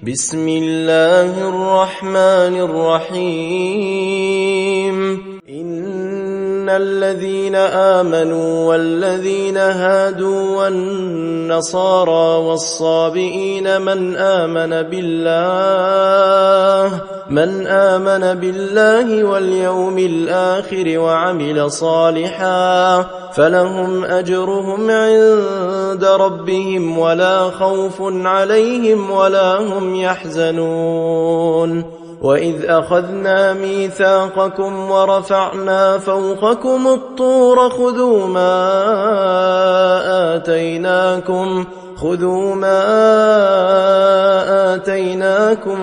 بسم الله الرحمن الرحيم إن الذين آمنوا والذين هادوا والنصارى والصابئين من آمن بالله واليوم الآخر وعمل صالحا فلهم أجرهم عند ربهم ولا خوف عليهم ولا هم يحزنون وإذ أخذنا ميثاقكم ورفعنا فوقكم الطور خذوا ما آتيناكم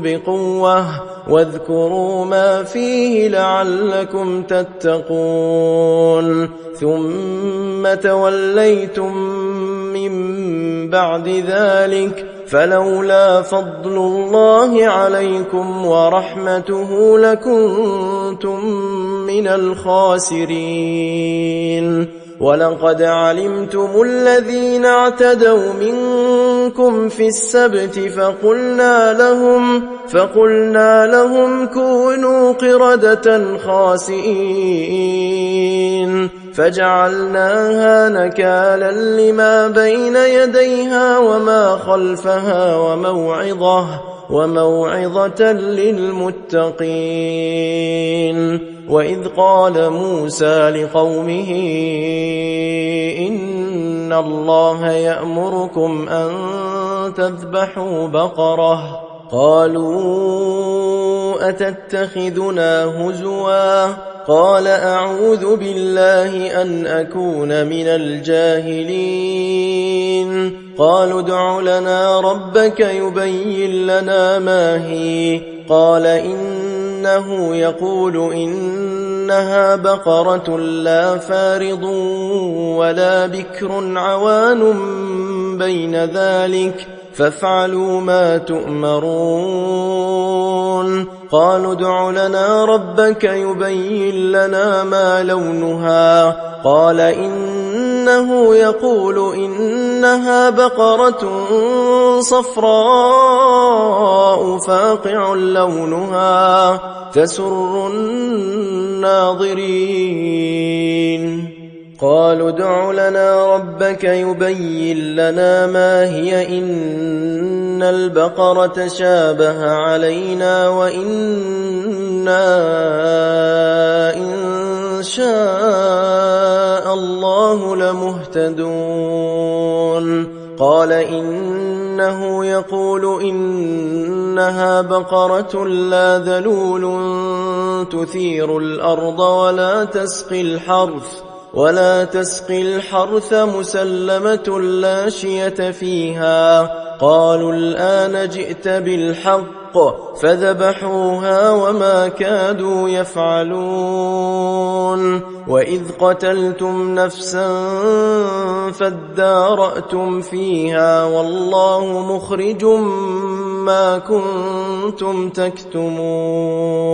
بقوة واذكروا ما فيه لعلكم تتقون ثم توليتم من بعد ذلك فلولا فضل الله عليكم ورحمته لكنتم من الخاسرين ولقد علمتم الذين اعتدوا منكم في السبت فقلنا لهم كونوا قردة خاسئين فجعلناها نكالا لما بين يديها وما خلفها وموعظة للمتقين وإذ قال موسى لقومه إن الله يأمركم أن تذبحوا بقرة قالوا أتتخذنا هزوا قال أعوذ بالله أن أكون من الجاهلين قالوا ادع لنا ربك يبين لنا ما هي قال إنه يقول إنها بقرة لا فارض ولا بكر عوان بين ذلك فافعلوا ما تؤمرون قالوا ادع لنا ربك يبين لنا ما لونها قال إنه يقول إنها بقرة صفراء فاقع لونها تسر الناظرين قالوا ادع لنا ربك يبين لنا ما هي إن البقرة شابه علينا وإنا إن شاء الله لمهتدون قال إنه يقول إنها بقرة لا ذلول تثير الأرض ولا تسقي الحرث مسلمة لا شية فيها قالوا الآن جئت بالحق فذبحوها وما كادوا يفعلون وإذ قتلتم نفسا فادارأتم فيها والله مخرج ما كنتم تكتمون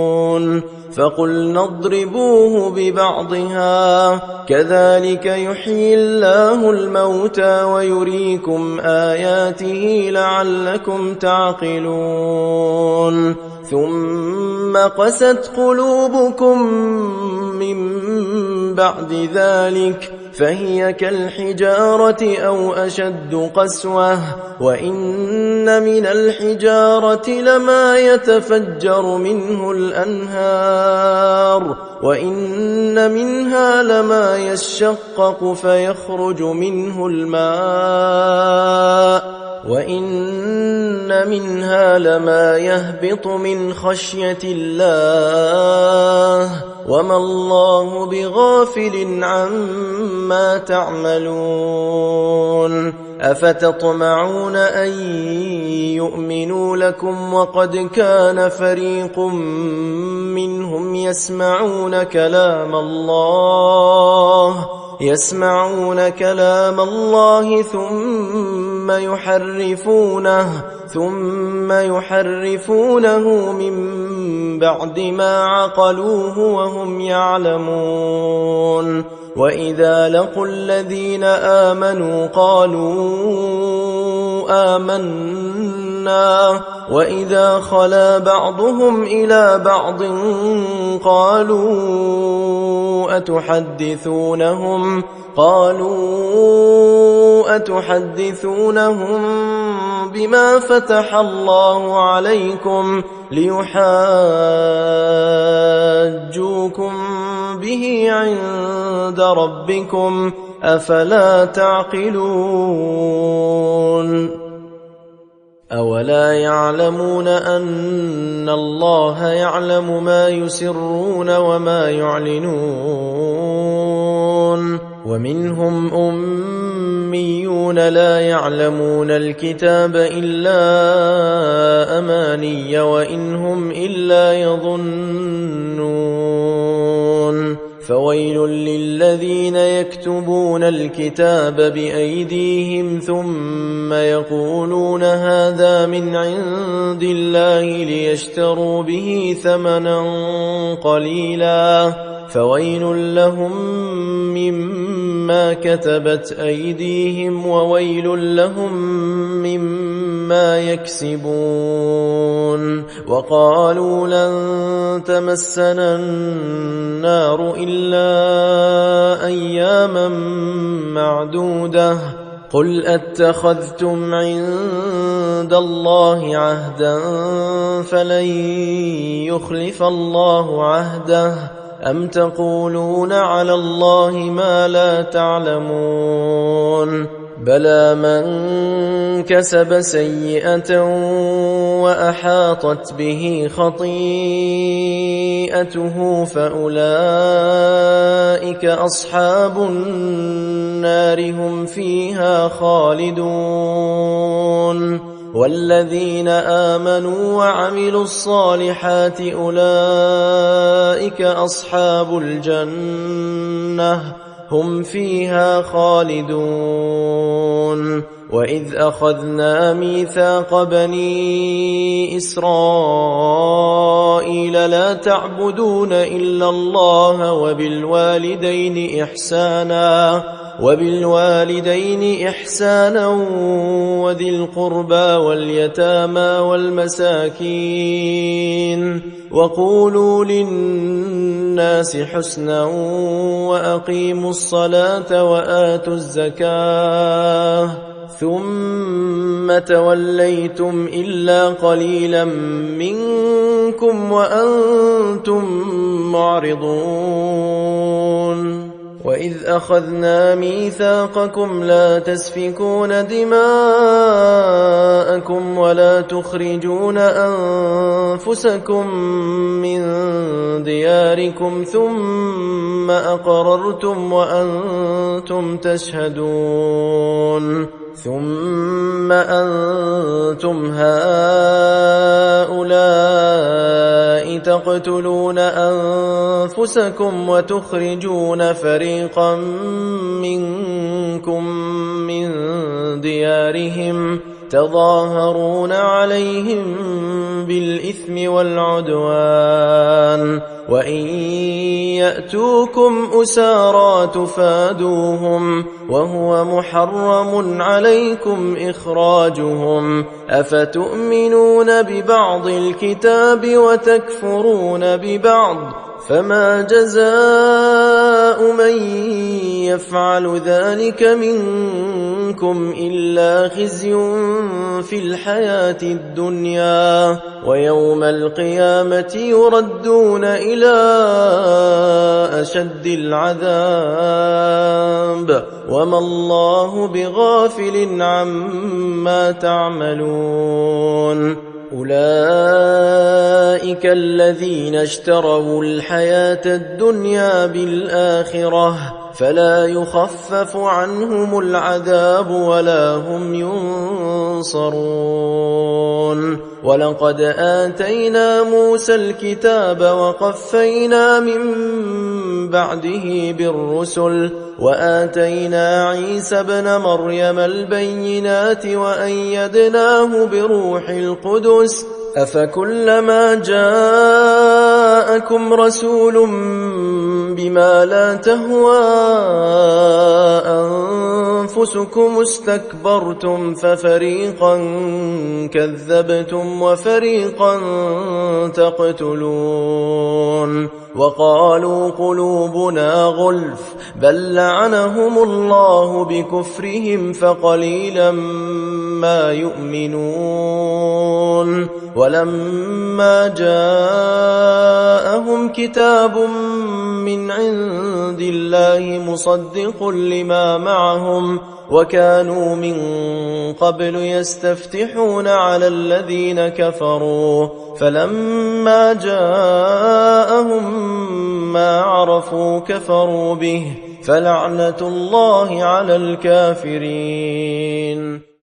فقلنا اضربوه ببعضها كذلك يحيي الله الموتى ويريكم آياته لعلكم تعقلون ثم قست قلوبكم من بعد ذلك فهي كالحجارة أو أشد قسوة وإن من الحجارة لما يتفجر منه الأنهار وإن منها لما يشقق فيخرج منه الماء وإن منها لما يهبط من خشية الله وما الله بغافل عما تعملون أفتطمعون أن يؤمنوا لكم وقد كان فريق منهم يسمعون كلام الله ثم يحرفونه من بعد ما عقلوه وهم يعلمون وإذا لقوا الذين آمنوا قالوا آمنا وإذا خلا بعضهم إلى بعض قالوا أتحدثونهم بما فتح الله عليكم ليحاجوكم به عند ربكم أفلا تعقلون أولا يعلمون أن الله يعلم ما يسرون وما يعلنون ومنهم أميون لا يعلمون الكتاب إلا أماني وإن هم إلا يظنون فويل للذين يكتبون الكتاب بأيديهم ثم يقولون هذا من عند الله ليشتروا به ثمنا قليلا فويل لهم مما كتبت أيديهم وويل لهم مما يكسبون وقالوا لن تمسنا النار إلا أياما معدودة قل أتخذتم عند الله عهدا فلن يخلف الله عهده أم تقولون على الله ما لا تعلمون بلى من كسب سيئة وأحاطت به خطيئته فأولئك أصحاب النار هم فيها خالدون والذين آمنوا وعملوا الصالحات أولئك أصحاب الجنة هم فيها خالدون وإذ أخذنا ميثاق بني إسرائيل لا تعبدون إلا الله وبالوالدين إحسانا وذي القربى واليتامى والمساكين وقولوا للناس حسنا وأقيموا الصلاة وآتوا الزكاة ثم توليتم إلا قليلا منكم وأنتم معرضون وإذ أخذنا ميثاقكم لا تسفكون دماءكم ولا تخرجون أنفسكم من دياركم ثم أقررتم وأنتم تشهدون ثم أنتم هؤلاء تقتلون أنفسكم وتخرجون فريقا منكم من ديارهم تظاهرون عليهم بالإثم والعدوان وإن يأتوكم أسارى تفادوهم وهو محرم عليكم إخراجهم أفتؤمنون ببعض الكتاب وتكفرون ببعض فما جزاء من يفعل ذلك منكم إلا خزي في الحياة الدنيا ويوم القيامة يردون إلى أشد العذاب وما الله بغافل عما تعملون أولئك الذين اشتروا الحياة الدنيا بالآخرة فلا يخفف عنهم العذاب ولا هم ينصرون ولقد آتينا موسى الكتاب وقفينا من بعده بالرسل وآتينا عيسى ابن مريم البينات وأيدناه بروح القدس أفكلما جاءكم رسول بما لا تهوى أنفسكم استكبرتم ففريقا كذبتم وفريقا تقتلون وقالوا قلوبنا غلف بل لعنهم الله بكفرهم فقليلا ما يؤمنون ولما جاءهم كتاب من عند الله مصدق لما معهم وكانوا من قبل يستفتحون على الذين كفروا فلما جاءهم ما عرفوا كفروا به فلعنة الله على الكافرين.